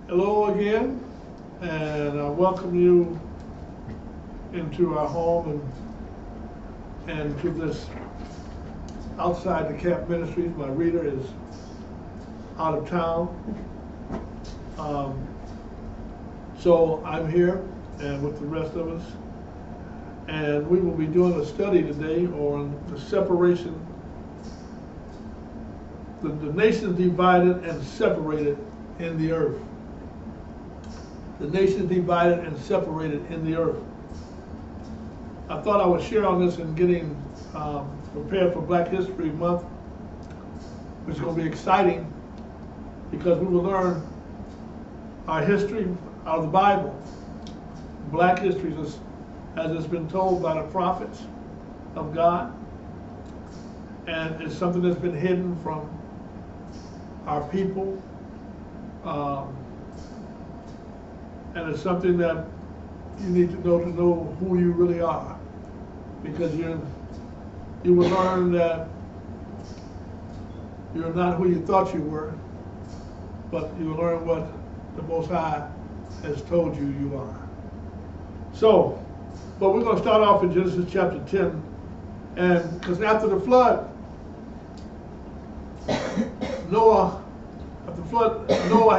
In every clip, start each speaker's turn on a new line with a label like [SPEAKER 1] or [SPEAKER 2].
[SPEAKER 1] Hello again, and I welcome you into our home and to this outside the camp ministries. My reader is out of town, so I'm here and with the rest of us, and we will be doing a study today on the separation, the nations divided and separated in the earth. The nations divided and separated in the earth. I thought I would share on this in getting prepared for Black History Month, which is going to be exciting because we will learn our history out of the Bible. Black history, as it's been told by the prophets of God, and it's something that's been hidden from our people. And it's something that you need to know who you really are, because you will learn that you're not who you thought you were, but you will learn what the Most High has told you you are. So, but we're going to start off in Genesis chapter 10, and because after the flood, Noah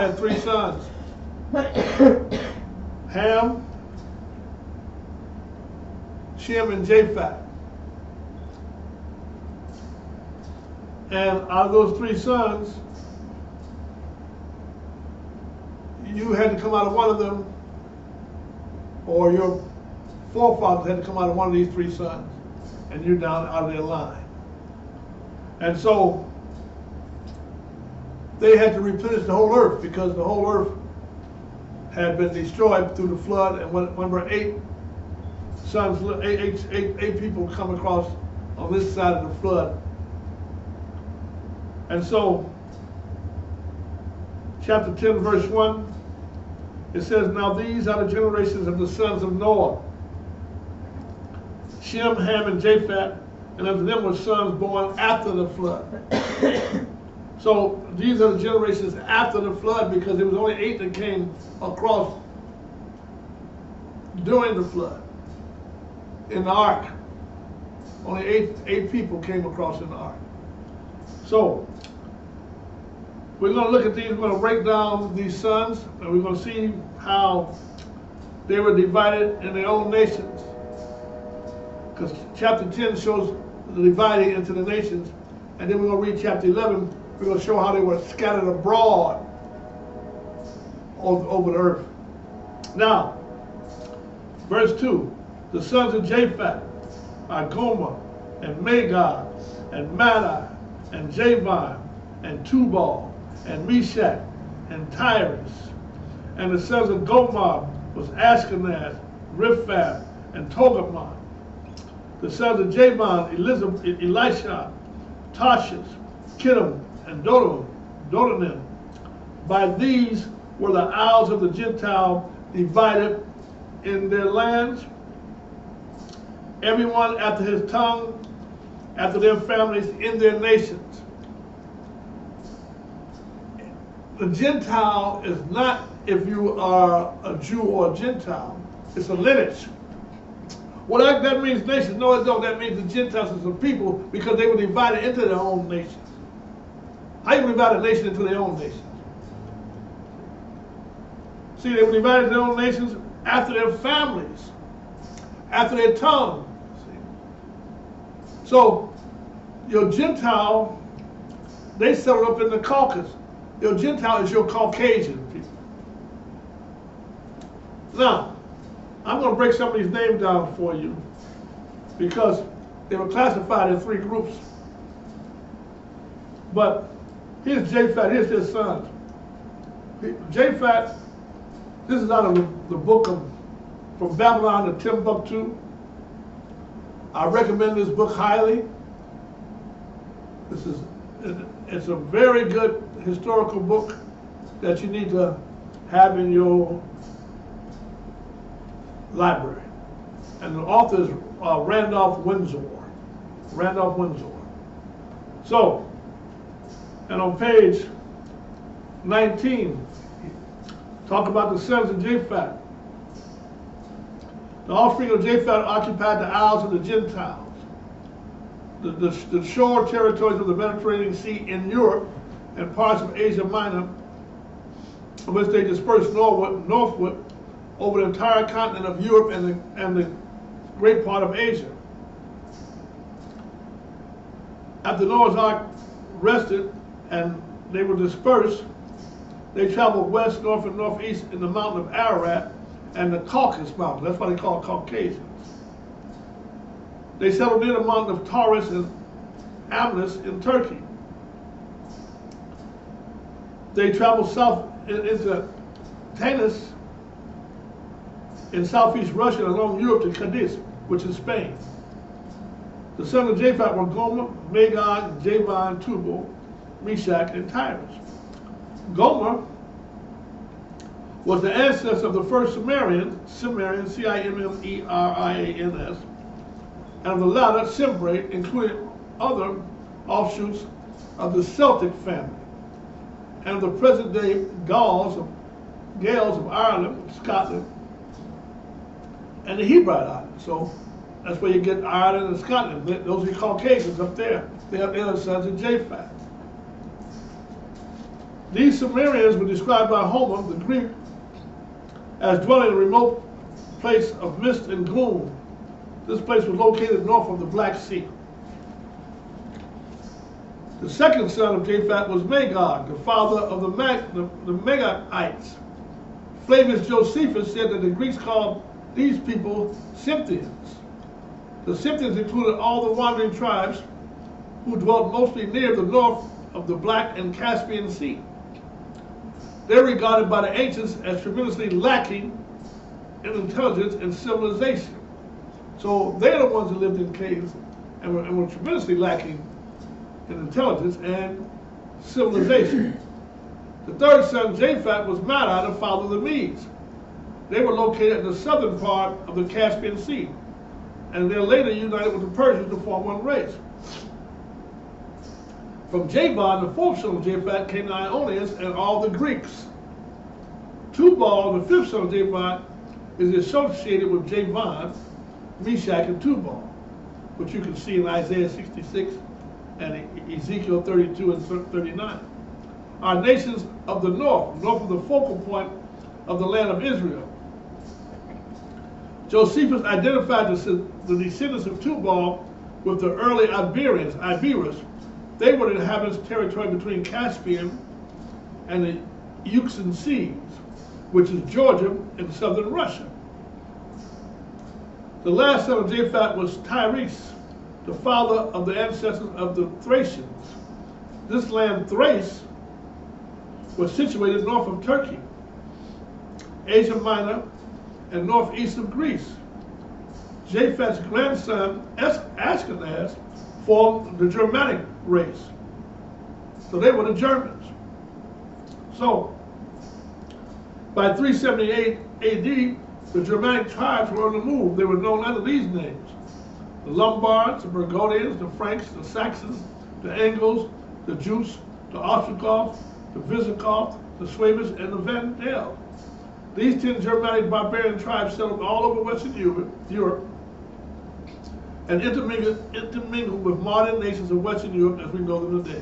[SPEAKER 1] had 3 sons. Ham, Shem, and Japheth. And out of those 3 sons, you had to come out of one of them, or your forefathers had to come out of one of these 3 sons, and you're down out of their line. And so they had to replenish the whole earth, because the whole earth had been destroyed through the flood, and when 8 sons, eight people come across on this side of the flood. And so, chapter 10, verse 1, it says, "Now these are the generations of the sons of Noah, Shem, Ham, and Japheth, and unto them were sons born after the flood." So these are the generations after the flood, because there was only 8 that came across during the flood in the ark. Only eight people came across in the ark. So we're going to look at these. We're going to break down these sons, and we're going to see how they were divided in their own nations, because chapter 10 shows the dividing into the nations, and then we're going to read chapter 11. We're going to show how they were scattered abroad over the earth. Now, verse 2, the sons of Japheth are Gomer, and Magog, and Madai, and Javan, and Tubal, and Meshach, and Tyrus. And the sons of Gomer was Ashkenaz, Riphath, and Togarmah. The sons of Javan, Elisha, Tarshish, Kittim, and Dodanim. By these were the isles of the Gentile divided in their lands, everyone after his tongue, after their families, in their nations. The Gentile is not if you are a Jew or a Gentile. It's a lineage. Well, that means nations. No, it don't. That means the Gentiles is a people, because they were divided into their own nations. How you divide a nation into their own nations? See, they were divided into their own nations after their families, after their tongue. See? So, your Gentile, they settled up in the Caucasus. Your Gentile is your Caucasian people. Now, I'm going to break some of these names down for you, because they were classified in 3 groups. But here's Japheth, here's his sons. Japheth, this is out of the book of From Babylon to Timbuktu. I recommend this book highly. It's a very good historical book that you need to have in your library. And the author is Randolph Windsor. Randolph Windsor. So, and on page 19, Talk about the sons of Japhet. The offspring of Japhet occupied the isles of the Gentiles, the shore territories of the Mediterranean Sea in Europe and parts of Asia Minor, which they dispersed northward over the entire continent of Europe and the great part of Asia. After Noah's Ark rested and they were dispersed, they traveled west, north, and northeast in the mountain of Ararat and the Caucasus Mountain. That's why they call it Caucasians. They settled near the mountain of Taurus and Amnus in Turkey. They traveled south into Tanis in southeast Russia and along Europe to Cadiz, which is Spain. The sons of Japhet were Gomer, Magog, Javan, Tubal, Meshach, and Tyrus. Gomer was the ancestor of the first Cimmerian, Cimmerians, C-I-M-M-E-R-I-A-N-S, and of the latter, Cimbrate, including other offshoots of the Celtic family, and of the present-day Gales of Ireland, Scotland, and the Hebride Islands. So that's where you get Ireland and Scotland. Those are the Caucasians up there. They are the sons of Japhet. These Cimmerians were described by Homer, the Greek, as dwelling in a remote place of mist and gloom. This place was located north of the Black Sea. The second son of Japhet was Magog, the father of the Magogites. Flavius Josephus said that the Greeks called these people Scythians. The Scythians included all the wandering tribes who dwelt mostly near the north of the Black and Caspian Sea. They're regarded by the ancients as tremendously lacking in intelligence and civilization. So they're the ones who lived in caves and were tremendously lacking in intelligence and civilization. The third son, Japhet, was Madai, the father of the Medes. They were located in the southern part of the Caspian Sea, and they're later united with the Persians to form one race. From Javan, the fourth son of Japhet, came the Ionians and all the Greeks. Tubal, the fifth son of Javan, is associated with Javan, Meshach, and Tubal, which you can see in Isaiah 66 and Ezekiel 32 and 39. Are nations of the north of the focal point of the land of Israel. Josephus identified the descendants of Tubal with the early Iberus. They were the inhabitants territory between Caspian and the Euxine Seas, which is Georgia and southern Russia. The last son of Japhet was Tyrese, the father of the ancestors of the Thracians. This land, Thrace, was situated north of Turkey, Asia Minor, and northeast of Greece. Japhet's grandson, Ashkenaz, formed the Germanic race. So they were the Germans. So, by 378 AD, the Germanic tribes were on the move. They were known under these names: the Lombards, the Burgundians, the Franks, the Saxons, the Angles, the Jutes, the Ostrogoths, the Visigoths, the Suevians, and the Vandals. These 10 Germanic barbarian tribes settled all over Western Europe and intermingled with modern nations of Western Europe as we know them today.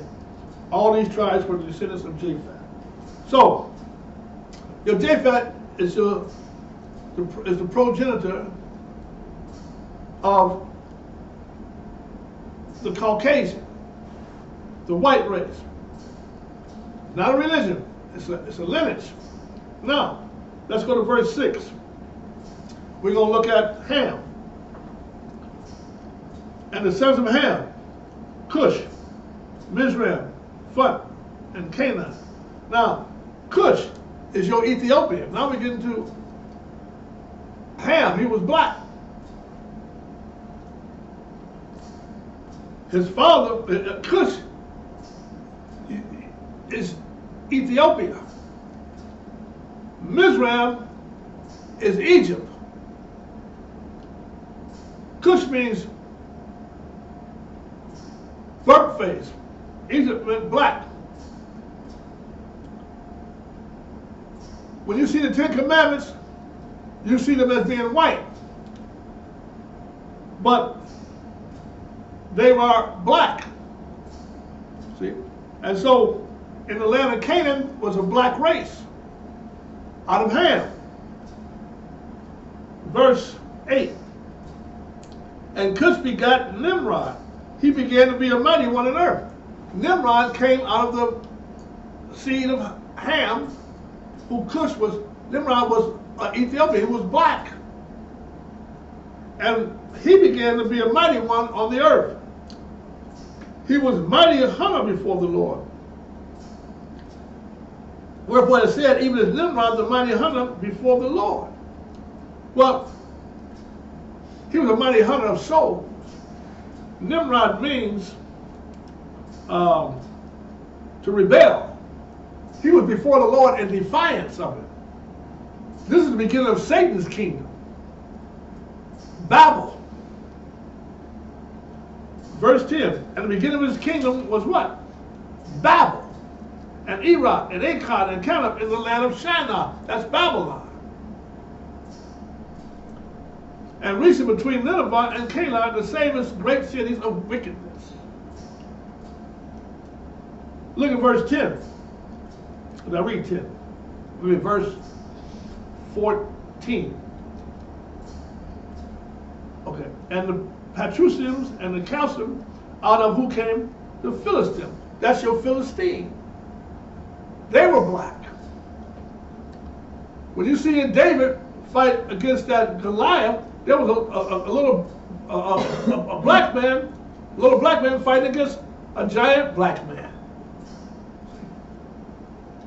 [SPEAKER 1] All these tribes were the descendants of Japhet. So, your Japhet is the progenitor of the Caucasian, the white race. Not a religion, it's a lineage. Now, let's go to verse 6. We're going to look at Ham. And the sons of Ham, Cush, Mizraim, Phut, and Canaan. Now, Cush is your Ethiopian. Now we get into Ham. He was black. His father, Cush, is Ethiopia. Mizraim is Egypt. Cush means burnt face. Egypt meant black. when you see the Ten Commandments, you see them as being white. But they were black. See? And so in the land of Canaan was a black race out of Ham. Verse 8. And Cush begot Nimrod. He began to be a mighty one on earth. Nimrod came out of the seed of Ham, who Cush was. Nimrod was Ethiopian, he was black. And he began to be a mighty one on the earth. He was mighty a hunter before the Lord. Wherefore it said, even as Nimrod, the mighty hunter before the Lord. Well, he was a mighty hunter of souls. Nimrod means to rebel. He was before the Lord in defiance of it. This is the beginning of Satan's kingdom. Babel. Verse 10. And the beginning of his kingdom was what? Babel. And Erech and Akkad and Calneh in the land of Shinar. That's Babylon. And recent between Nineveh and Calah, the same as great cities of wickedness. Look at verse 10. Now read 10. Read verse 14. Okay. And the Patricians and the Chalcidians, out of who came the Philistines. That's your Philistine. They were black. When you see David fight against that Goliath, there was a black man fighting against a giant black man.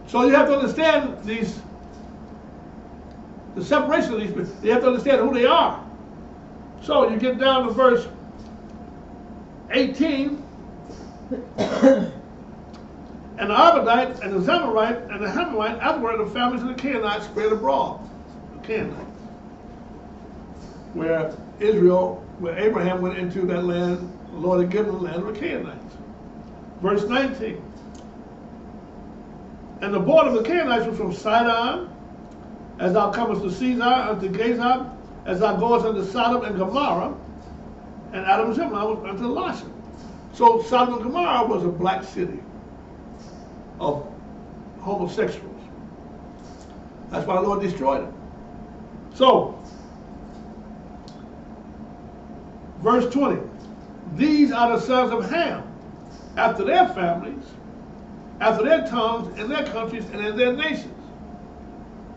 [SPEAKER 1] So you have to understand the separation of these people. You have to understand who they are. So you get down to verse 18. And the Arvadite and the Zemarite and the Hamorite, afterward the families of the Canaanites spread abroad. The Canaanites. Where Abraham went into that land, the Lord had given the land of the Canaanites. Verse 19. And the border of the Canaanites was from Sidon, as thou comest to Caesar, unto Gaza, as thou goest unto Sodom and Gomorrah, and Adam and Zimlah unto Lasha. So Sodom and Gomorrah was a black city of homosexuals. That's why the Lord destroyed it. So, verse 20. These are the sons of Ham, after their families, after their tongues, in their countries, and in their nations.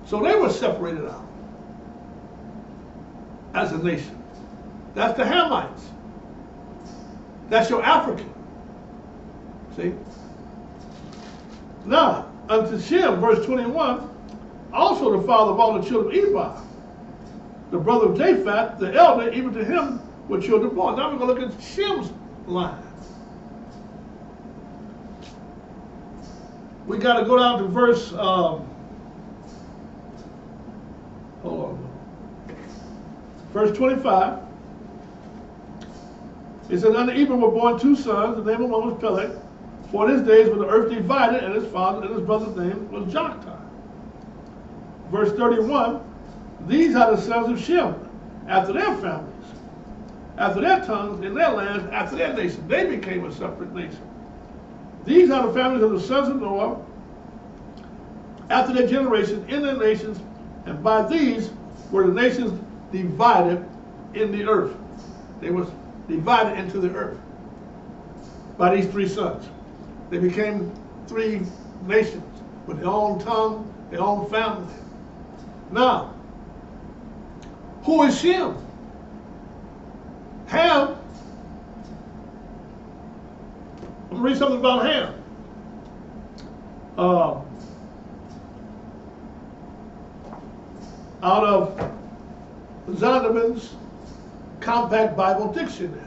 [SPEAKER 1] So they were separated out as a nation. That's the Hamites. That's your African. See? Now, unto Shem, verse 21, also the father of all the children of Eber, the brother of Japheth, the elder, even to him were children born. Now we're going to look at Shem's line. We got to go down to verse, hold on. Verse 25. It says, unto Eber were born two sons, the name of one was Peleg. For in his days when the earth divided, and his father and his brother's name was Joktan. Verse 31, these are the sons of Shem, after their families, after their tongues, in their lands, after their nation. They became a separate nation. These are the families of the sons of Noah, after their generations, in their nations, and by these were the nations divided in the earth. They were divided into the earth by these three sons. They became three nations with their own tongue, their own family. Now, who is Shem? Ham. I'm going to read something about Ham. Out of Zondervan's Compact Bible Dictionary.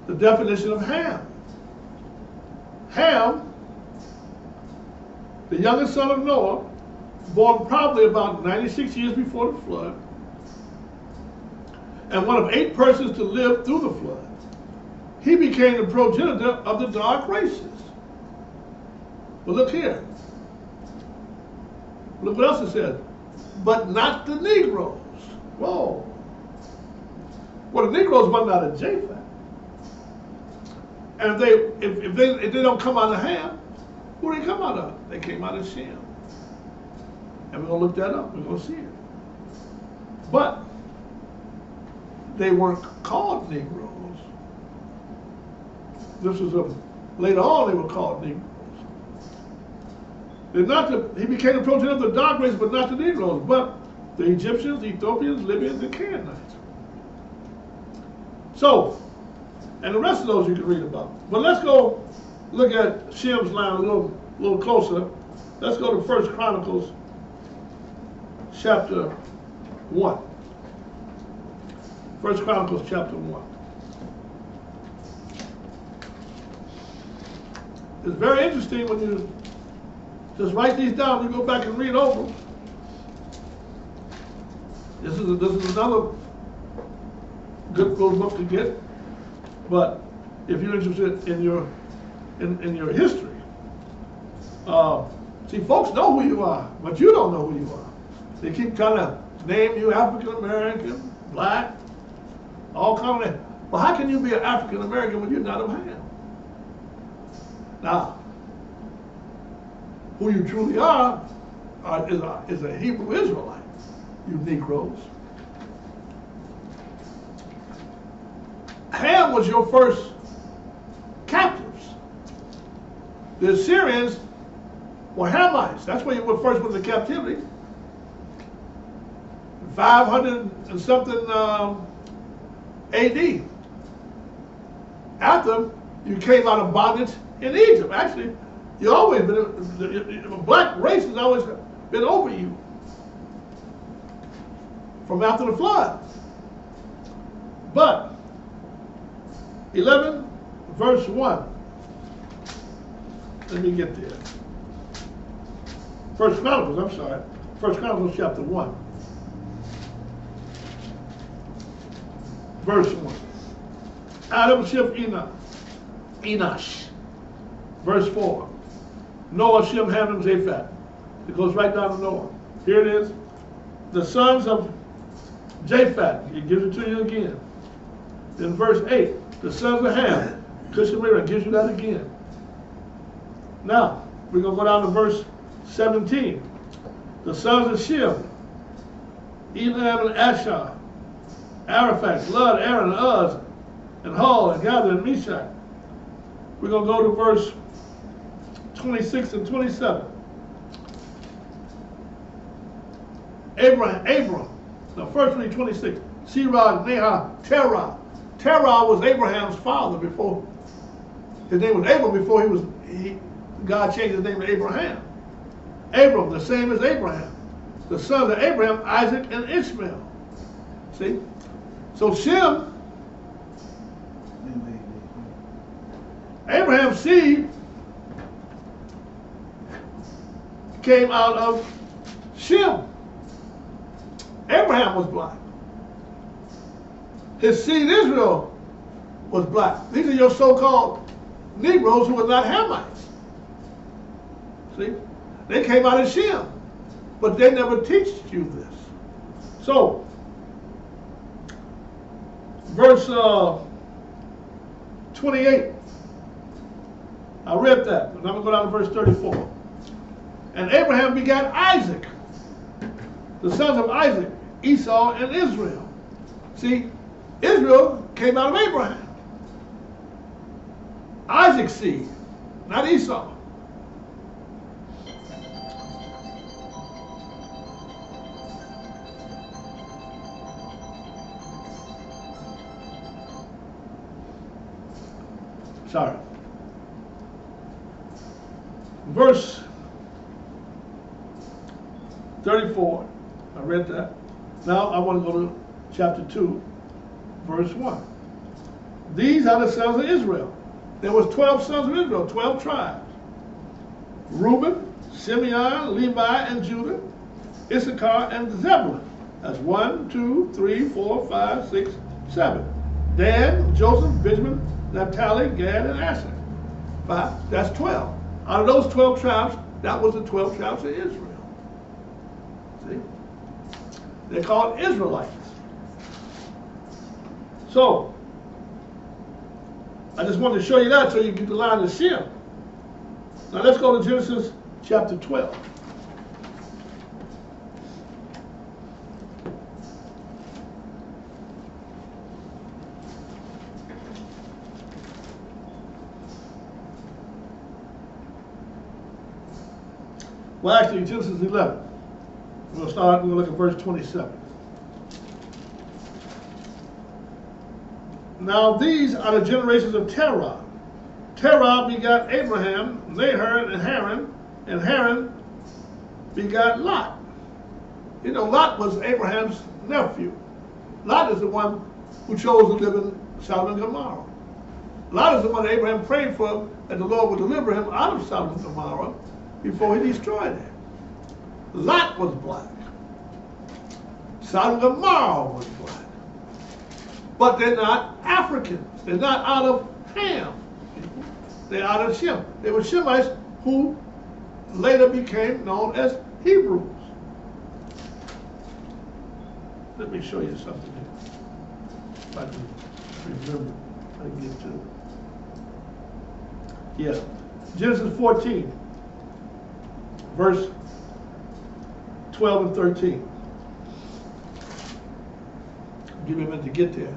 [SPEAKER 1] The definition of Ham. Ham, the youngest son of Noah, born probably about 96 years before the flood, and one of 8 persons to live through the flood. He became the progenitor of the dark races. But look here. Look what else it says. But not the Negroes. Whoa. Well, the Negroes wasn't out of Japheth. And if they don't come out of Ham, who do they come out of? They came out of Shem. And we're going to look that up. We're going to see it. But they weren't called Negroes. This was later on they were called Negroes. He became the progenitor of the dark race, but not the Negroes, but the Egyptians, Ethiopians, Libyans, and Canaanites. So, and the rest of those you can read about. But let's go look at Shem's line a little closer. Let's go to 1 Chronicles chapter 1. 1 Chronicles chapter 1. It's very interesting when you just write these down, you go back and read over them. This is another good little book to get. But if you're interested in your history, see, folks know who you are, but you don't know who you are. They keep trying to name you African American, black, all kind of. Well, how can you be an African American when you're not of Ham? Now, who you truly are is a Hebrew Israelite, you Negroes. Ham was your first captives. The Assyrians were Hamites. That's where you were first went into captivity. 500 and something AD. After you came out of bondage in Egypt. Actually, you always been, the black race has always been over you from after the flood. But 11 verse 1. Let me get there. 1 Chronicles, I'm sorry. 1 Chronicles chapter 1. Verse 1. Adam, Shem, Enosh. Verse 4. Noah, Shem, Ham, and Japheth. It goes right down to Noah. Here it is. The sons of Japheth. It gives it to you again. In verse 8. The sons of Ham. Cush and Miriam gives you that again. Now, we're going to go down to verse 17. The sons of Shem. Elam and Ashar. Araphax, Lud, Aaron, Uz, and Hul, and Gather, and Meshach. We're going to go to verse 26 and 27. Abram. Now first read 26. Serah, Nahor, Terah. Terah was Abraham's father before, his name was Abram before God changed his name to Abraham. Abram, the same as Abraham. The sons of Abraham, Isaac, and Ishmael. See? So Shem, Abraham's seed, came out of Shem. Abraham was black. His seed Israel was black. These are your so-called Negroes who were not Hamites. See? They came out of Shem, but they never teach you this. So, verse 28. I read that. And I'm going to go down to verse 34. And Abraham begat Isaac, the sons of Isaac, Esau, and Israel. See, Israel came out of Abraham. Isaac's seed, not Esau. Sorry. Verse 34, I read that. Now I want to go to chapter 2, verse 1. These are the sons of Israel. There was 12 sons of Israel, 12 tribes. Reuben, Simeon, Levi, and Judah, Issachar, and Zebulun. That's 1, 2, 3, 4, 5, 6, 7. Dan, Joseph, Benjamin, Naphtali, Gad, and Asher. 5. That's 12. Out of those 12 tribes, that was the 12 tribes of Israel. See? They're called Israelites. So, I just wanted to show you that so you get the line of Shem. Now let's go to Genesis chapter 12. Well, actually, Genesis 11. We're going to look at verse 27. Now these are the generations of Terah. Terah begot Abraham, Nahor, and Haran begot Lot. You know, Lot was Abraham's nephew. Lot is the one who chose to live in Sodom and Gomorrah. Lot is the one Abraham prayed for, that the Lord would deliver him out of Sodom and Gomorrah before he destroyed it. Lot was black. Sodom and Gomorrah was black. But they're not Africans. They're not out of Ham. They're out of Shem. They were Shemites who later became known as Hebrews. Let me show you something here. If I can remember, I can get to it. Yeah. Genesis 14, verse 12 and 13. Give me a minute to get there.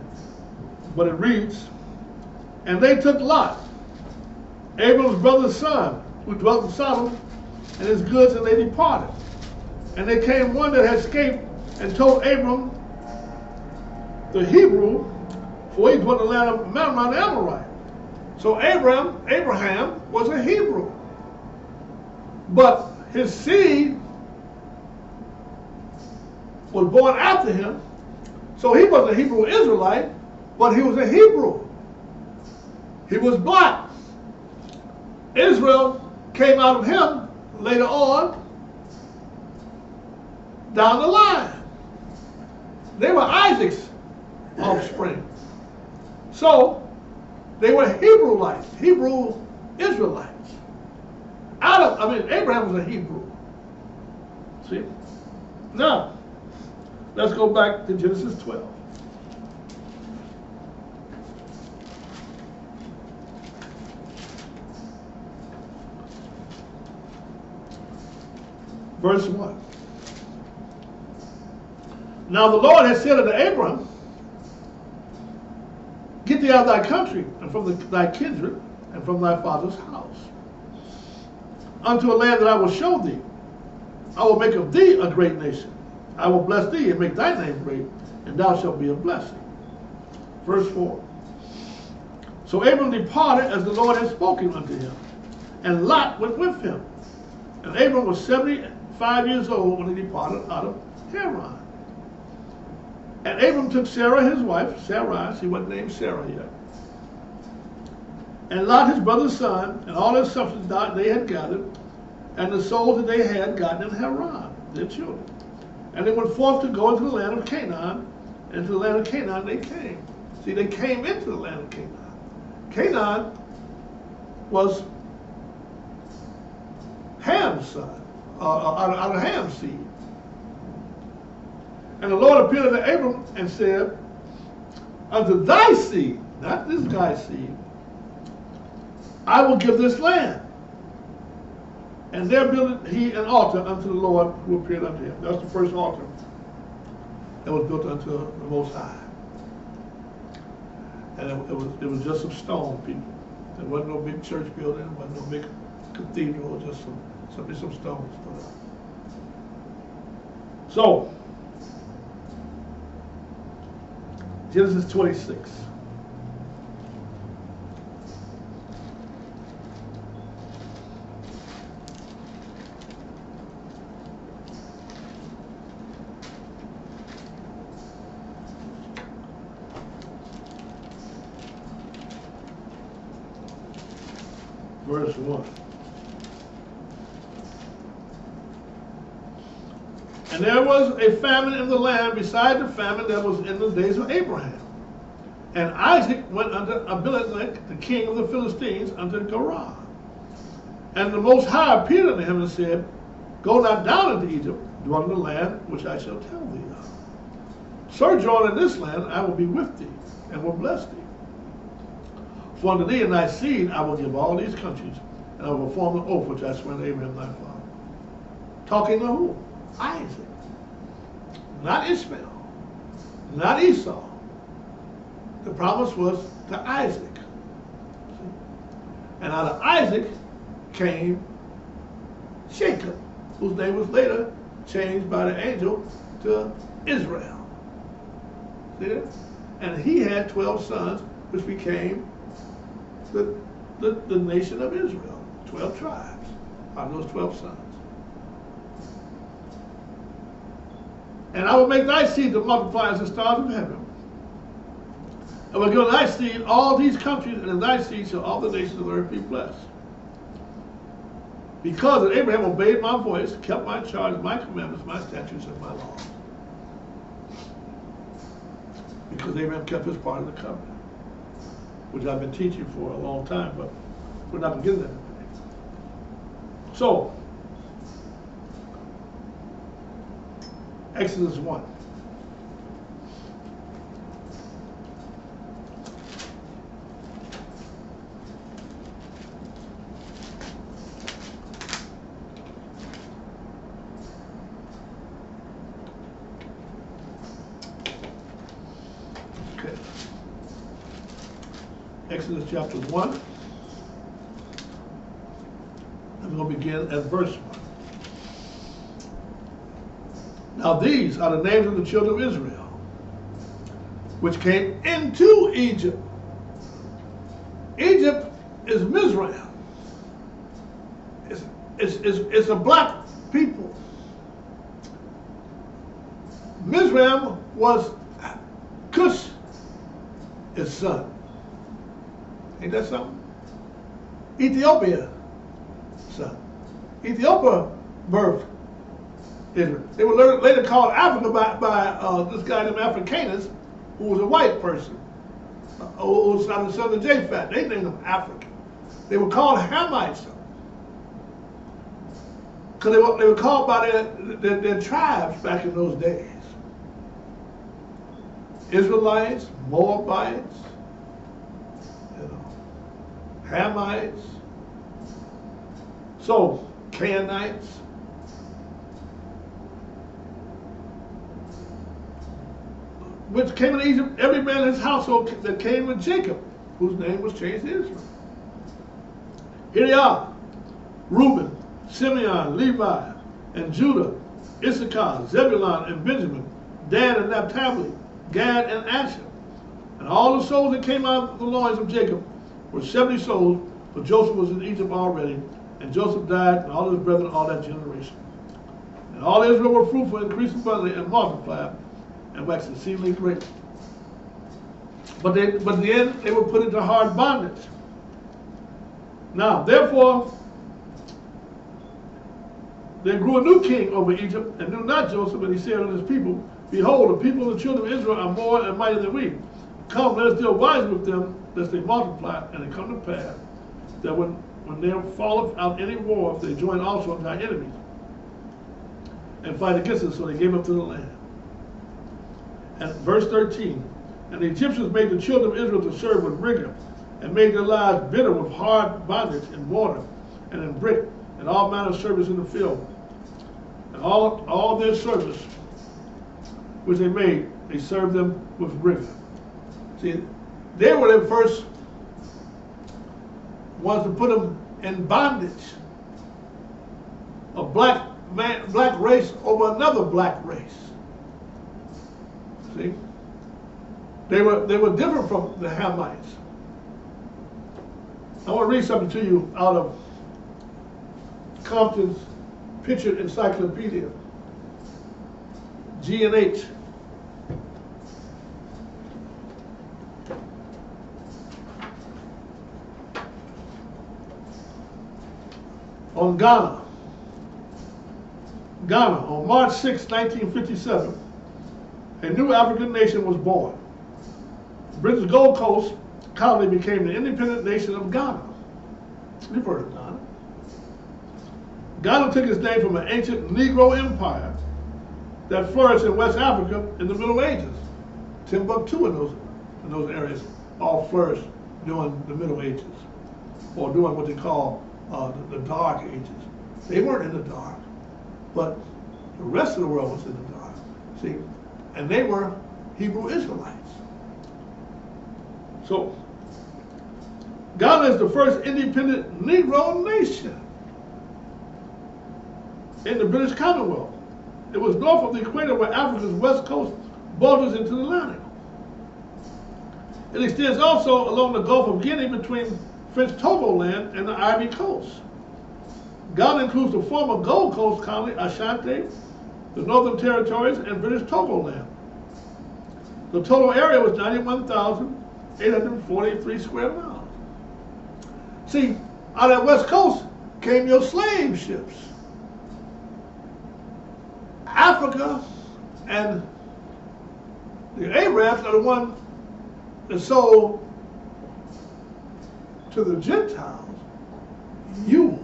[SPEAKER 1] But it reads, and they took Lot, Abram's brother's son, who dwelt in Sodom, and his goods, and they departed. And there came one that had escaped and told Abram, the Hebrew, for he dwelt in the land of Mamre the Amorite. So Abraham was a Hebrew. But his seed was born after him. So he was a Hebrew Israelite, but he was a Hebrew. He was black. Israel came out of him later on down the line. They were Isaac's offspring. So they were Hebrewites, Hebrew Israelites. Abraham was a Hebrew. See? Now, let's go back to Genesis 12. Verse 1. Now the Lord had said unto Abram, get thee out of thy country, and from thy kindred, and from thy father's house, unto a land that I will show thee. I will make of thee a great nation. I will bless thee and make thy name great, and thou shalt be a blessing. Verse 4. So Abram departed as the Lord had spoken unto him, and Lot went with him. And Abram was 75 years old when he departed out of Haran. And Abram took Sarah his wife, Sarai, she wasn't named Sarah yet, and Lot his brother's son, and all his substance that they had gathered, and the souls that they had gotten in Haran, their children. And they went forth to go into the land of Canaan, and into the land of Canaan they came. See, they came into the land of Canaan. Canaan was Ham's son, out of Ham's seed. And the Lord appeared unto Abram and said, unto thy seed, not this guy's seed, I will give this land. And there built he an altar unto the Lord who appeared unto him. That's the first altar that was built unto the Most High. And it was just some stone, people. There wasn't no big church building, there wasn't no big cathedral, just some stones. So, Genesis 26. Verse 1. And there was a famine in the land beside the famine that was in the days of Abraham. And Isaac went unto Abimelech, the king of the Philistines, unto Gerar. And the Most High appeared unto him and said, Go not down into Egypt, dwell in the land which I shall tell thee of. Sojourn in this land, I will be with thee, and will bless thee. For unto thee and thy seed I will give all these countries, and I will perform the oath which I swore to Abraham thy father. Talking to who? Isaac. Not Ishmael. Not Esau. The promise was to Isaac. And out of Isaac came Jacob, whose name was later changed by the angel to Israel. See that? And he had 12 sons, which became the nation of Israel. 12 tribes out of those 12 sons. And I will make thy seed to multiply as the stars of heaven. I will give thy seed all these countries, and in thy seed shall all the nations of the earth be blessed. Because that Abraham obeyed my voice, kept my charge, my commandments, my statutes, and my laws. Because Abraham kept his part of the covenant, which I've been teaching for a long time, but we're not going to get into that today. So, Exodus 1. Okay. Exodus chapter 1. I'm going to begin at verse 1. Now these are the names of the children of Israel, which came into Egypt. Egypt is Mizraim. It's a black people. Mizraim was Cush, his son. Ain't that something? Ethiopia, son. Ethiopia birthed Israel. They were later called Africa by this guy named Africanus, who was a white person, who was the son of Japhet. They named him Africa. They were called Hamites because they were called by their tribes back in those days. Israelites, Moabites, Hamites, so Canaanites. Which came into Egypt, every man in his household that came with Jacob, whose name was changed to Israel. Here they are: Reuben, Simeon, Levi, and Judah, Issachar, Zebulun, and Benjamin, Dan and Naphtali, Gad and Asher. And all the souls that came out of the loins of Jacob were 70 souls, for Joseph was in Egypt already, and Joseph died, and all his brethren, all that generation. And all Israel were fruitful, increased abundantly, and multiplied, and waxed exceedingly great. But in the end, they were put into hard bondage. Now, therefore, there grew a new king over Egypt, and knew not Joseph, and he said unto his people, Behold, the people of the children of Israel are more and mightier than we. Come, let us deal wisely with them, lest they multiply, and it come to pass that when there falleth out any war, they join also unto our enemies, and fight against us. So they gave up to the land. And verse 13, and the Egyptians made the children of Israel to serve with rigor, and made their lives bitter with hard bondage in mortar, and in brick, and all manner of service in the field. And all their service which they made, they served them with rigor. See, they were the first ones to put them in bondage. A black race over another black race. See? They were different from the Hamites. I want to read something to you out of Compton's Pictured Encyclopedia, G&H. On Ghana, on March 6, 1957, a new African nation was born. Britain's Gold Coast colony became the independent nation of Ghana. You've heard of Ghana. Ghana took its name from an ancient Negro empire that flourished in West Africa in the Middle Ages. Timbuktu in those areas all flourished during the Middle Ages, or during what they call the Dark Ages. They weren't in the dark, but the rest of the world was in the dark. See, and they were Hebrew Israelites. So, Ghana is the first independent Negro nation in the British Commonwealth. It was north of the equator where Africa's west coast borders into the Atlantic. It extends also along the Gulf of Guinea between French Togoland and the Ivory Coast. Ghana includes the former Gold Coast colony Ashanti, the Northern Territories, and British Togoland. The total area was 91,843 square miles. See, out of that west coast came your slave ships. Africa and the Arabs are the ones that sold to the Gentiles you.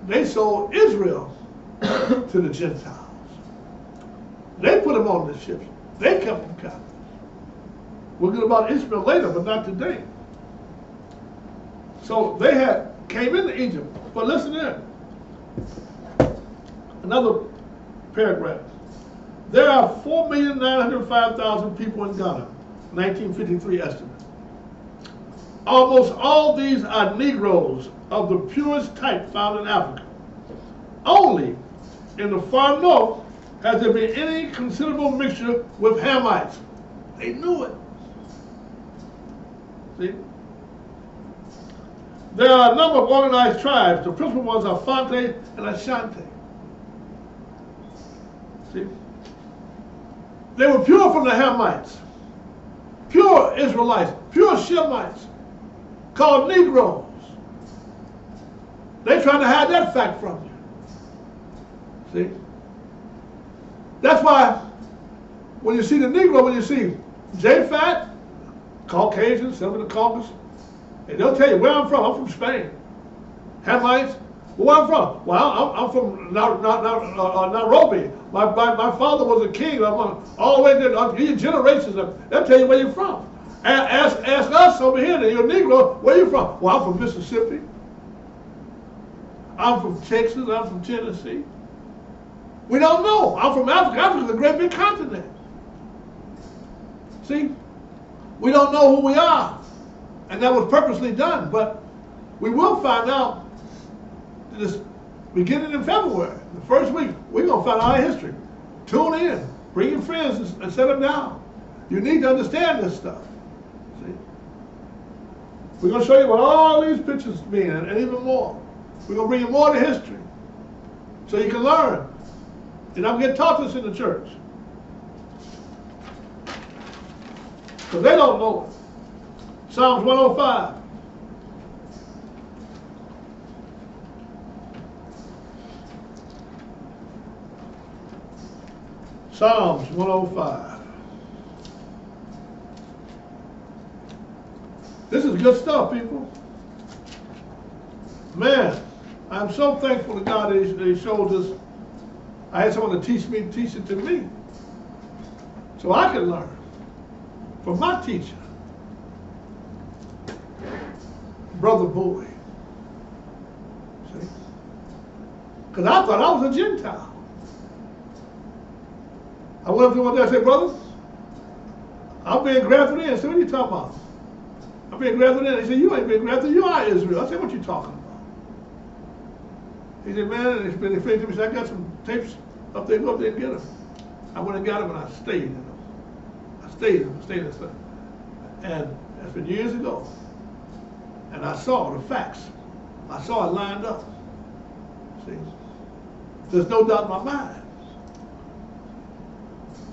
[SPEAKER 1] They sold Israel to the Gentiles. They put them on the ships. They kept them captive. We'll get about Ishmael later, but not today. So they came into Egypt. But listen here. Another paragraph. There are 4,905,000 people in Ghana, 1953 estimate. Almost all these are Negroes of the purest type found in Africa. Only in the far north has there been any considerable mixture with Hamites. They knew it. See? There are a number of organized tribes. The principal ones are Fante and Ashanti. See? They were pure from the Hamites, pure Israelites, pure Shemites, called Negroes. They're trying to hide that fact from you. See? That's why when you see the Negro, when you see Japhet, Caucasian, some of the Caucasus, and they'll tell you where I'm from. I'm from Spain. Hamites, where I'm from? Well, I'm from Nairobi. My father was a king. I'm all the way there, generations. They'll tell you where you're from. Ask us over here, you're a Negro, where you from? Well, I'm from Mississippi. I'm from Texas. I'm from Tennessee. We don't know. I'm from Africa. Africa's a great big continent. See? We don't know who we are. And that was purposely done. But we will find out this beginning in February, the first week. We're going to find out our history. Tune in. Bring your friends and set them down. You need to understand this stuff. See? We're going to show you what all these pictures mean and even more. We're going to bring you more to history so you can learn. And I'm getting taught this in the church. Because they don't know it. Psalms 105. Psalms 105. This is good stuff, people. Man, I'm so thankful to God that He showed this. I had someone to teach it to me, so I could learn from my teacher, Brother Bowie. See? Because I thought I was a Gentile. I went up to him one day and said, brother, I'm being grafted in. I said, what are you talking about? I'm being grafted in. He said, you ain't being grafted, you are Israel. I said, what you talking about? He said, man, and he's been afraid to me. He said, I got some tapes up there, go up there and get them. I went and got them and I stayed in them. I stayed in them. And that's been years ago. And I saw the facts. I saw it lined up. See? There's no doubt in my mind.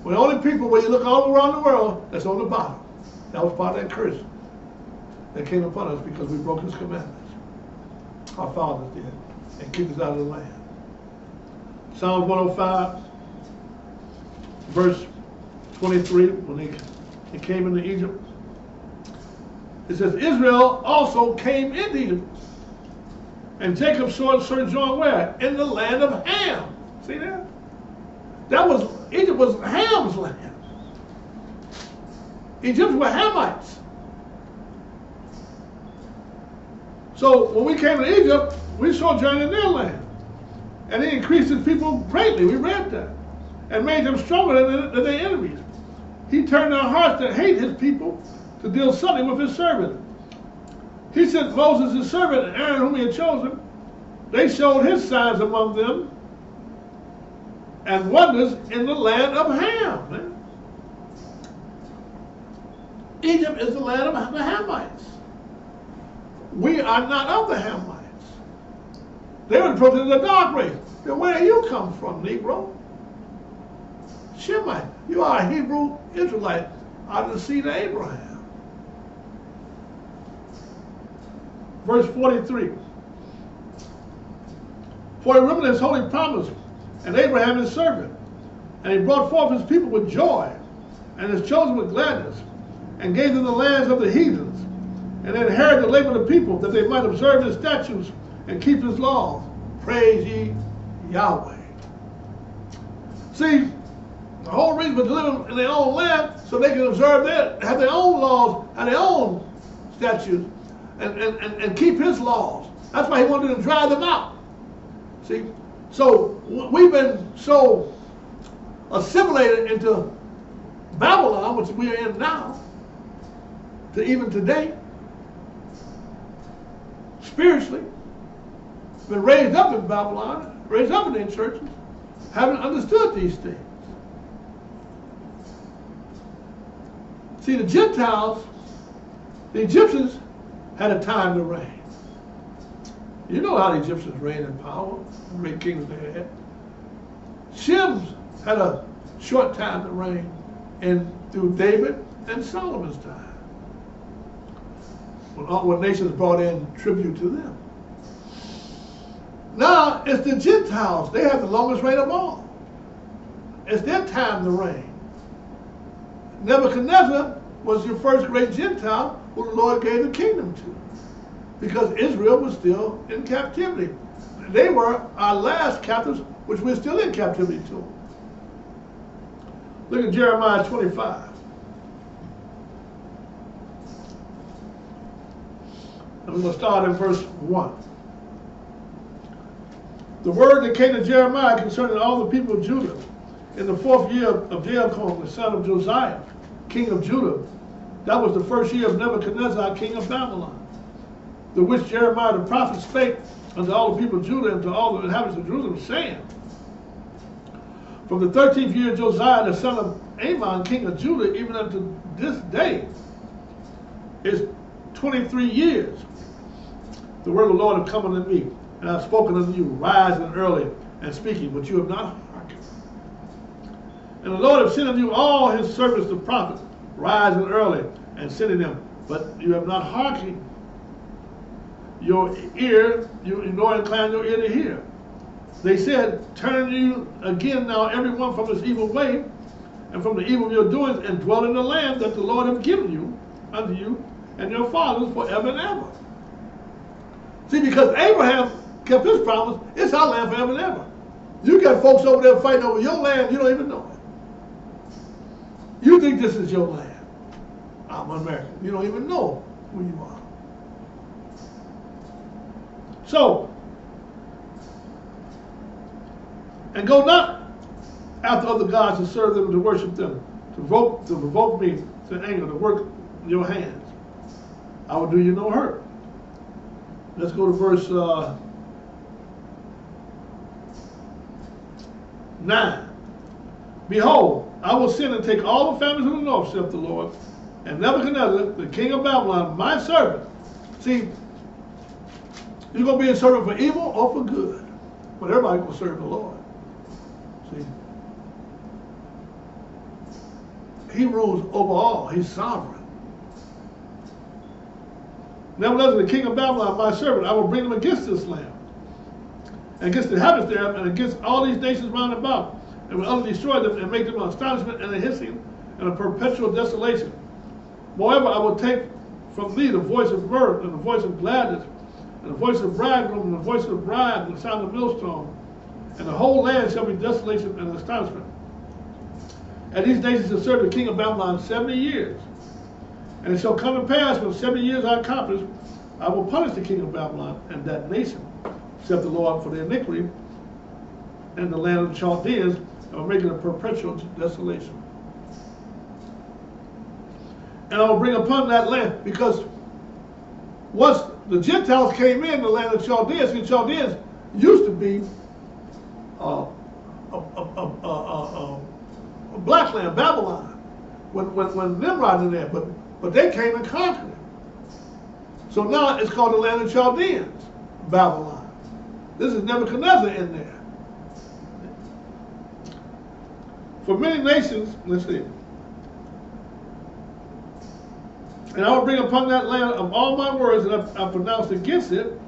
[SPEAKER 1] We're the only people where you look all around the world that's on the bottom. That was part of that curse that came upon us because we broke His commandments. Our fathers did. And kicked us out of the land. Psalms 105, verse 23, when they came into Egypt. It says, Israel also came into Egypt. And Jacob sojourned where? In the land of Ham. See that? Egypt was Ham's land. Egyptians were Hamites. So when we came to Egypt, we sojourned in their land. And he increased his people greatly. We read that. And made them stronger than their enemies. He turned their hearts to hate his people, to deal subtly with his servant. He sent Moses his servant and Aaron whom he had chosen. They showed his signs among them and wonders in the land of Ham. Man. Egypt is the land of the Hamites. We are not of the Hamites. They were representing the dark race. Then where do you come from, Negro? Shemite. You are a Hebrew Israelite out of the seed of Abraham. Verse 43. For he remembered his holy promise, and Abraham his servant. And he brought forth his people with joy, and his chosen with gladness, and gave them the lands of the heathens, and inherited the labor of the people, that they might observe his statutes and keep his laws. Praise ye Yahweh. See, the whole reason for living in their own land, so they can observe have their own laws, have their own statutes, and keep his laws. That's why he wanted to drive them out. See? So we've been so assimilated into Babylon, which we are in now, to even today, spiritually, been raised up in Babylon, raised up in their churches, haven't understood these things. See, the Gentiles, the Egyptians, had a time to reign. You know how the Egyptians reigned in power, the great kings they had. Shem's had a short time to reign through David and Solomon's time, when nations brought in tribute to them. Now it's the Gentiles. They have the longest reign of all. It's their time to reign. Nebuchadnezzar was your first great Gentile who the Lord gave the kingdom to, because Israel was still in captivity. They were our last captives, which we're still in captivity to. Look at Jeremiah 25. And we're going to start in verse 1. The word that came to Jeremiah concerning all the people of Judah in the 4th year of Jehoiakim, the son of Josiah, king of Judah. That was the 1st year of Nebuchadnezzar, king of Babylon, the which Jeremiah the prophet spake unto all the people of Judah and to all the inhabitants of Jerusalem, saying, from the 13th year of Josiah, the son of Amon, king of Judah, even unto this day, is 23 years. The word of the Lord hath come unto me, and I have spoken unto you, rising early and speaking, but you have not hearkened. And the Lord hath sent unto you all his servants the prophets, rising early and sending them, but you have not hearkened your ear, nor incline your ear to hear. They said, turn you again now every one from his evil way, and from the evil of your doings, and dwell in the land that the Lord hath given you unto you and your fathers forever and ever. See, because Abraham kept his promise, it's our land forever and ever. You got folks over there fighting over your land, you don't even know it. You think this is your land. I'm American. You don't even know who you are. So, and go not after other gods to serve them, to worship them, to provoke me to anger, to work your hands. I will do you no hurt. Let's go to verse 9. Behold, I will send and take all the families of the north, saith the Lord, and Nebuchadnezzar, the king of Babylon, my servant. See, you're going to be a servant for evil or for good. But everybody's going to serve the Lord. See? He rules over all. He's sovereign. Nebuchadnezzar, the king of Babylon, my servant, I will bring them against this land, and against the inhabitants thereof, and against all these nations round about, and will utterly destroy them, and make them an astonishment and a hissing, and a perpetual desolation. Moreover, I will take from thee the voice of mirth, and the voice of gladness, and and the voice of the bridegroom, and the voice of the bride, and the sound of the millstone. And the whole land shall be desolation and astonishment. And these nations shall serve the king of Babylon 70 years. And it shall come to pass, when 70 years are accomplished, I will punish the king of Babylon and that nation, saith the Lord, for their iniquity, and the land of the Chaldeans, and will make it a perpetual desolation. And I will bring upon that land, because once the Gentiles came in the land of Chaldeans, the Chaldeans used to be a black land, Babylon, when Nimrod in there, but they came and conquered it. So now it's called the land of Chaldeans, Babylon. This is Nebuchadnezzar in there. For many nations, let's see. And I will bring upon that land of all my words that I pronounced against it,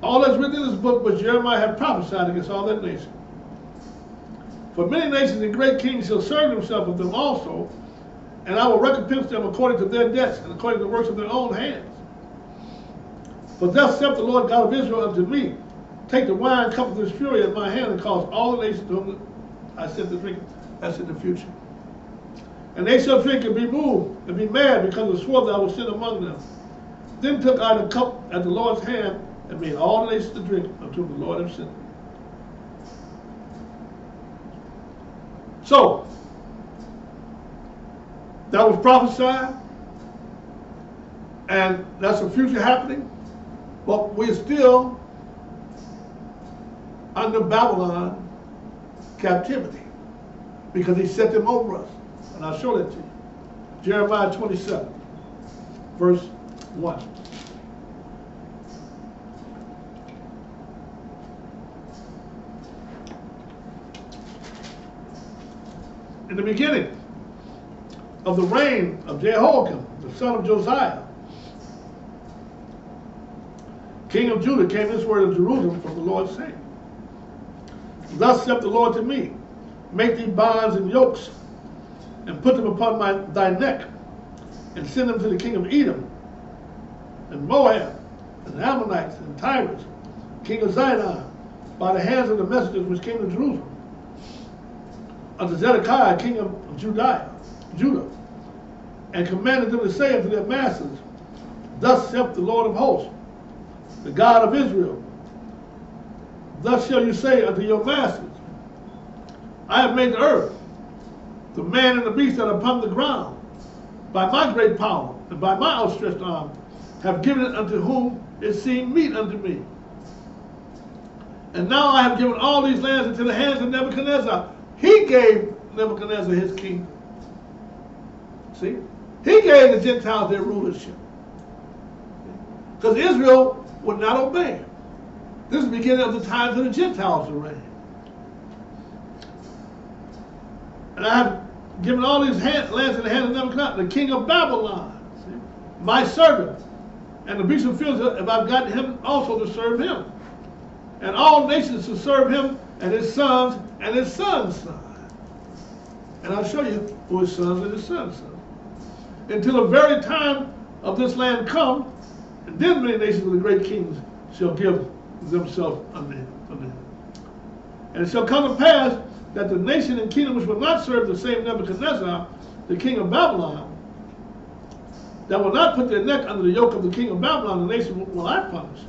[SPEAKER 1] all that's written in this book, but Jeremiah had prophesied against all that nation. For many nations and great kings shall serve themselves with them also, and I will recompense them according to their debts and according to the works of their own hands. For thus saith the Lord God of Israel unto me, take the wine cup of this fury at my hand, and cause all the nations to whom I sent to drink. That's in the future. And they shall drink and be moved and be mad because of the sword that I will send among them. Then took I the cup at the Lord's hand and made all the nations to drink unto the Lord have sent. So, that was prophesied, and that's a future happening, but we're still under Babylon captivity because he set them over us. And I'll show that to you. Jeremiah 27, verse 1. In the beginning of the reign of Jehoiakim, the son of Josiah, king of Judah, came this word of Jerusalem from the Lord, saying, thus saith the Lord to me, make thee bonds and yokes, and put them upon thy neck, and send them to the king of Edom, and Moab, and the Ammonites, and Tyrus, king of Zidon, by the hands of the messengers which came to Jerusalem, unto Zedekiah, king of Judah, and commanded them to say unto their masters, thus saith the Lord of hosts, the God of Israel, thus shall you say unto your masters, I have made the earth, the man and the beast that are upon the ground, by my great power and by my outstretched arm, have given it unto whom it seemed meet unto me. And now I have given all these lands into the hands of Nebuchadnezzar. He gave Nebuchadnezzar his kingdom. See? He gave the Gentiles their rulership. Because Israel would not obey. This is the beginning of the times of the Gentiles to reign. And I have given all these lands in the hands of Nebuchadnezzar, the king of Babylon, see? My servant. And the beast of the field, if I've gotten him also to serve him. And all nations to serve him, and his sons and his sons' sons. And I'll show you who his sons and his sons' sons. Until the very time of this land come, and then many nations of the great kings shall give themselves unto him. And it shall come to pass that the nation and kingdom which will not serve the same Nebuchadnezzar, the king of Babylon, that will not put their neck under the yoke of the king of Babylon, the nation will I punish,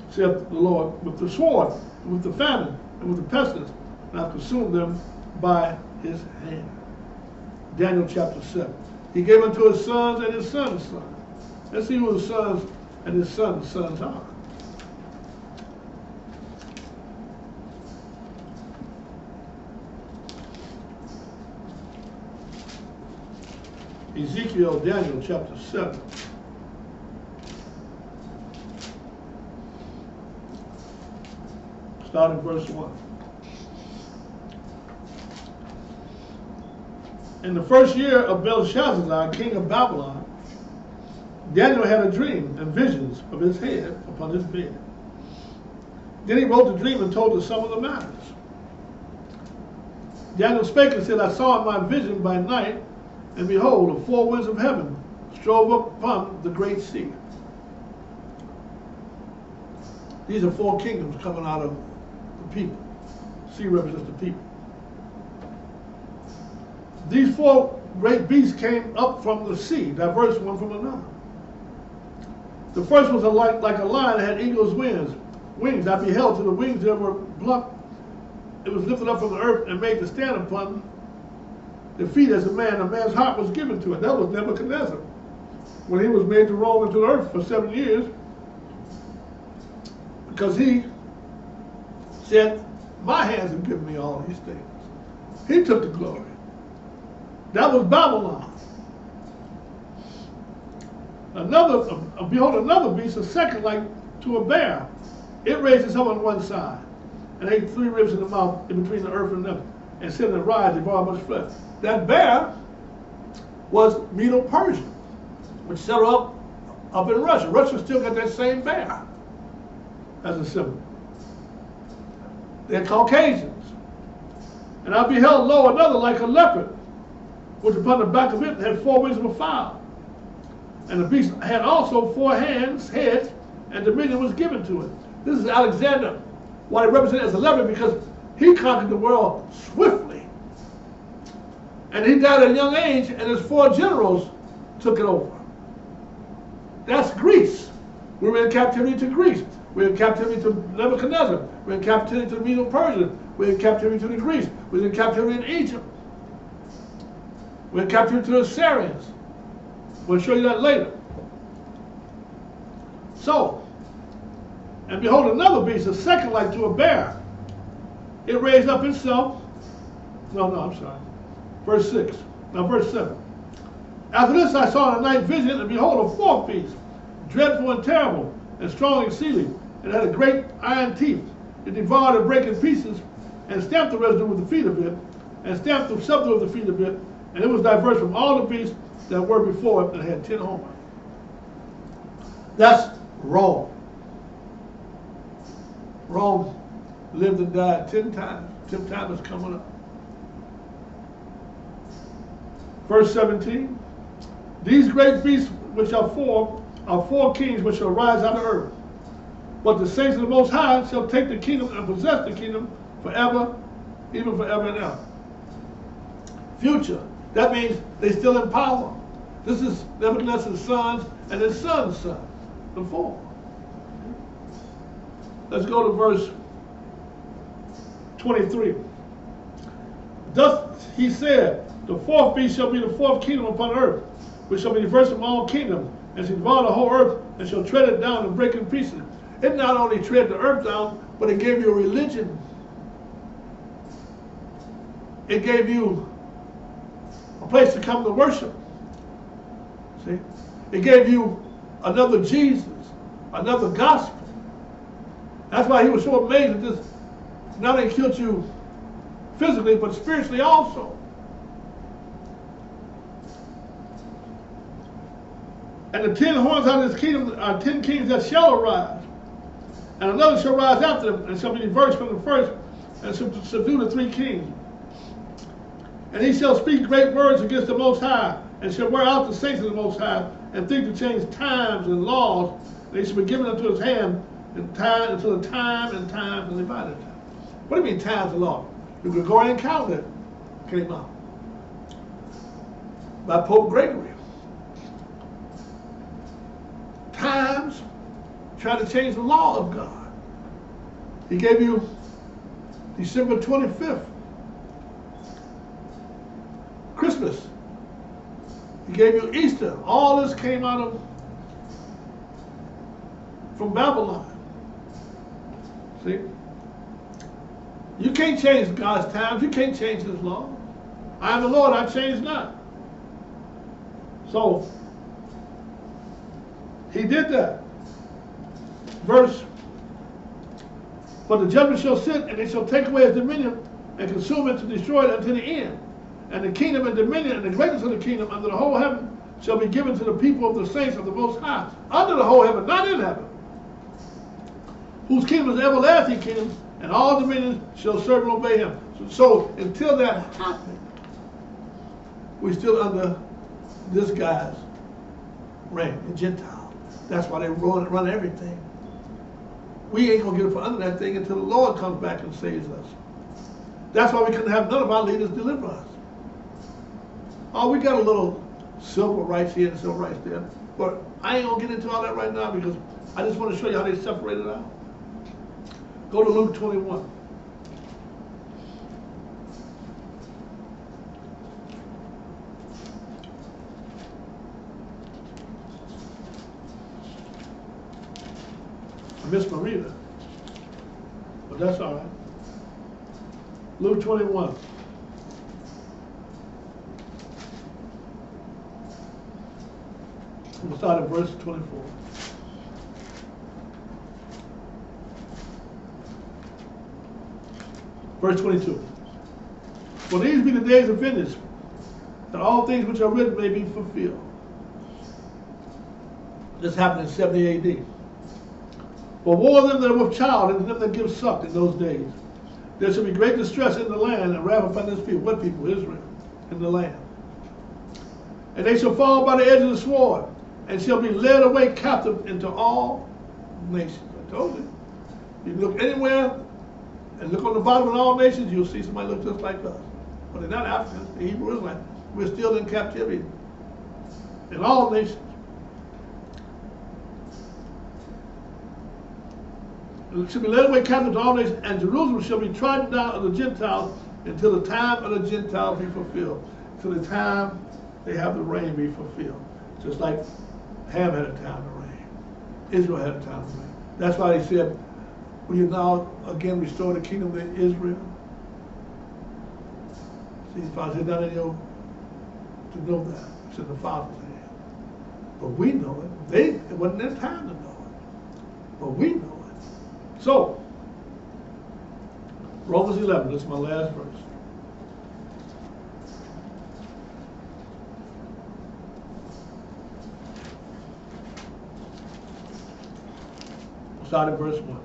[SPEAKER 1] saith the Lord, with the sword, and with the famine, and with the pestilence, and I've consumed them by his hand. Daniel chapter 7. He gave unto his sons and his sons' sons. Let's see who his sons and his sons' sons are. Ezekiel, Daniel chapter 7. Starting verse 1. In the first year of Belshazzar, king of Babylon, Daniel had a dream and visions of his head upon his bed. Then he wrote the dream and told the sum of the matters. Daniel spake and said, I saw in my vision by night, and behold, the four winds of heaven strove upon the great sea. These are 4 kingdoms coming out of the people. Sea represents the people. These 4 great beasts came up from the sea, diverse one from another. The first was like a lion that had eagle's wings. I beheld till the wings that were plucked. It was lifted up from the earth and made to stand upon the feet as a man. A man's heart was given to it. That was Nebuchadnezzar. When he was made to roll into the earth for 7 years, because he said, my hands have given me all these things. He took the glory. That was Babylon. Behold, another beast, a second like to a bear. It raised itself on one side, and ate 3 ribs in the mouth in between the earth and them, and said in the rise, devoured much flesh. That bear was Medo-Persia, which set up in Russia. Russia still got that same bear as a symbol. They're Caucasians. And I beheld, lo, another like a leopard, which upon the back of it had 4 wings of a fowl. And the beast had also 4 heads, and dominion was given to it. This is Alexander, what he represented as a leopard, because he conquered the world swiftly. And he died at a young age, and his 4 generals took it over. That's Greece. We were in captivity to Greece. We're in captivity to Nebuchadnezzar. We're in captivity to the Medo-Persians. We're in captivity to the Greeks. We're in captivity in Egypt. We're in captivity to the Assyrians. We'll show you that later. So, and behold, another beast, a second like to a bear. It raised up itself. Verse 6. Now, verse 7. After this I saw in a night vision, and behold, a 4th beast, dreadful and terrible, and strong exceedingly, and had a great iron teeth. It devoured and brake in pieces, and stamped the residue with the feet of it, and stamped the subdue of the feet of it, and it was diverse from all the beasts that were before it, and had 10 horns. That's Rome. Rome lived and died 10 times. 10 times is coming up. Verse 17. These great beasts which are 4 kings which shall rise out of earth. But the saints of the Most High shall take the kingdom and possess the kingdom forever, even forever and ever. Future. That means they're still in power. This is Nebuchadnezzar's sons and his son's son, the 4. Let's go to verse 23. Thus he said, the 4th beast shall be the 4th kingdom upon earth, which shall be diverse from all kingdoms, and shall devour the whole earth, and shall tread it down and break in pieces. It not only tread the earth down, but it gave you a religion. It gave you a place to come to worship. See? It gave you another Jesus, another gospel. That's why he was so amazed that this not only killed you physically, but spiritually also. And the 10 horns out of his kingdom are 10 kings that shall arise. And another shall rise after them, and shall be diverse from the first, and shall subdue the 3 kings. And he shall speak great words against the Most High, and shall wear out the saints of the Most High, and think to change times and laws, and they shall be given unto his hand in time until the time and times and divided time. What do you mean times and laws? The Gregorian calendar came out by Pope Gregory. Times trying to change the law of God. He gave you December 25th, Christmas. He gave you Easter. All this came out from Babylon. See? You can't change God's times. You can't change his law. I am the Lord, I change not. So, he did that. Verse, but the judgment shall sit, and they shall take away his dominion, and consume it to destroy it unto the end. And the kingdom and dominion and the greatness of the kingdom under the whole heaven shall be given to the people of the saints of the Most High. Under the whole heaven, not in heaven. Whose kingdom is everlasting kingdom, and all dominions shall serve and obey him. So until that happens, we're still under this guy's reign, the Gentile. That's why they run everything. we ain't gonna get up under that thing until the Lord comes back and saves us. That's why we couldn't have none of our leaders deliver us. Oh, we got a little civil rights here and civil rights there. But I ain't gonna get into all that right now because I just want to show you how they separated out. Go to Luke 21. I missed my reader, but that's all right. Luke 21. We'll start at verse 24. Verse 22. For these be the days of vengeance, that all things which are written may be fulfilled. This happened in 70 A.D. For woe to them that are with child and to them that give suck in those days. There shall be great distress in the land and wrath upon this people. What people? Israel, in the land. And they shall fall by the edge of the sword, and shall be led away captive into all nations. I told you. You can look anywhere and look on the bottom of all nations, you'll see somebody look just like us. But they're not Africans, they're Hebrew Israelites. We're still in captivity in all nations. It shall be led away captive to all nations, and Jerusalem shall be trodden down of the Gentiles until the time of the Gentiles be fulfilled. Till the time they have the reign be fulfilled. Just like Ham had a time to reign. Israel had a time to reign. That's why he said, will you now again restore the kingdom to Israel? See, the Father said, not in your, to know that. It's in the Father's hand. But we know it. It wasn't their time to know it. But we know it. So, Romans 11, this is my last verse. Start at verse 1.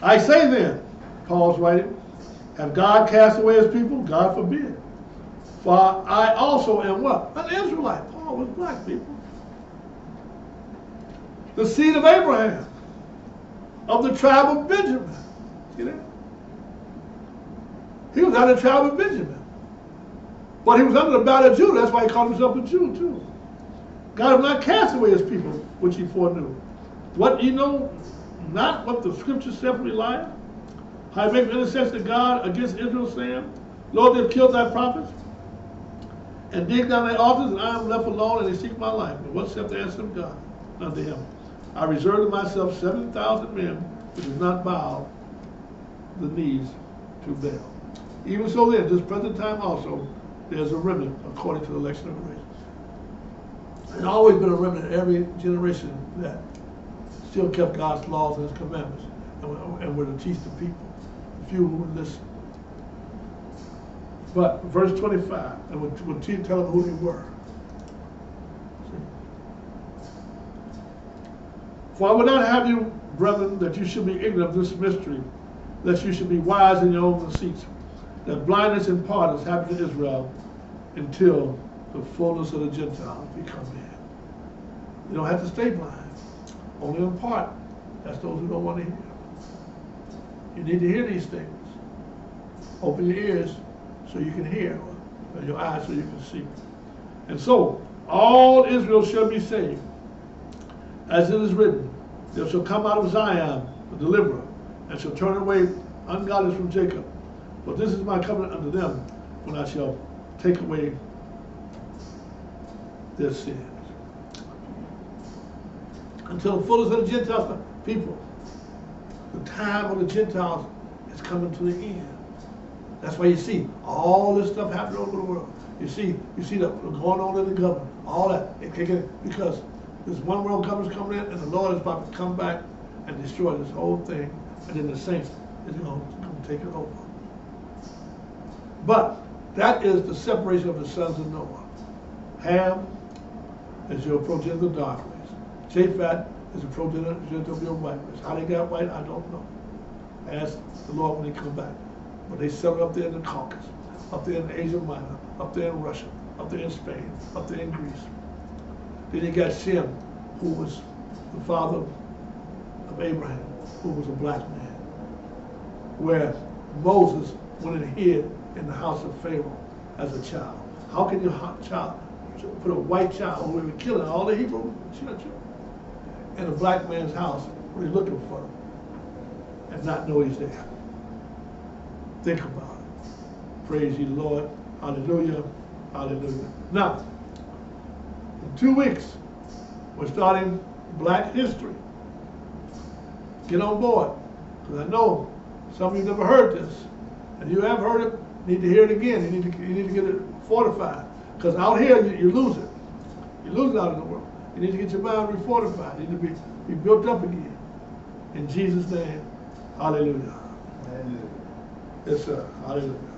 [SPEAKER 1] I say then, Paul's writing, have God cast away his people? God forbid. For I also am what? An Israelite. Paul was black, people. The seed of Abraham, of the tribe of Benjamin. See that? He was out of the tribe of Benjamin. But he was under the banner of Judah. That's why he called himself a Jew, too. God has not cast away his people, which he foreknew. What you know, not what the scriptures said from Elijah? How he makes intercession to God against Israel, saying, Lord, they've killed thy prophets, and dig down their altars, and I am left alone, and they seek my life. But what saith the answer of God unto him? I reserve to myself 70,000 men who do not bow the knees to Baal. Even so then, this present time also, there's a remnant according to the election of the race. There's always been a remnant in every generation that still kept God's laws and his commandments and were to teach the people. A few who would listen. But verse 25, and would tell them who they were. For I would not have you, brethren, that you should be ignorant of this mystery, that you should be wise in your own conceits, that blindness in part has happened to Israel until the fullness of the Gentiles be come in. You don't have to stay blind. Only in part. That's those who don't want to hear. You need to hear these things. Open your ears so you can hear, and your eyes so you can see. And so, all Israel shall be saved. As it is written, there shall come out of Zion the deliverer, and shall turn away ungodliness from Jacob. For this is my covenant unto them, when I shall take away their sins. Until the fullness of the Gentiles, people, the time of the Gentiles is coming to the end. That's why you see all this stuff happening over the world. You see the going on in the government, all that. Because this one world government is coming in, and the Lord is about to come back and destroy this whole thing, and then the saints is going to take it over. But that is the separation of the sons of Noah. Ham is your progenitor of dark race. Japheth is a progenitor of your white race. How they got white, I don't know. Ask the Lord when he come back. But they settled up there in the Caucasus, up there in Asia Minor, up there in Russia, up there in Spain, up there in Greece. Then you got Shem, who was the father of Abraham, who was a black man. Where Moses went and hid in the house of Pharaoh as a child. How can your child put a white child who will be killing all the Hebrew children in a black man's house when he's looking for him and not know he's there? Think about it. Praise ye the Lord. Hallelujah. Hallelujah. Now, in 2 weeks, we're starting Black History. Get on board, because I know some of you never heard this, and you have heard it, need to hear it again. You need to get it fortified, because out here you lose it. You lose it out in the world. You need to get your mind refortified. You need to be built up again. In Jesus' name, hallelujah.
[SPEAKER 2] Hallelujah.
[SPEAKER 1] Yes, sir. Hallelujah.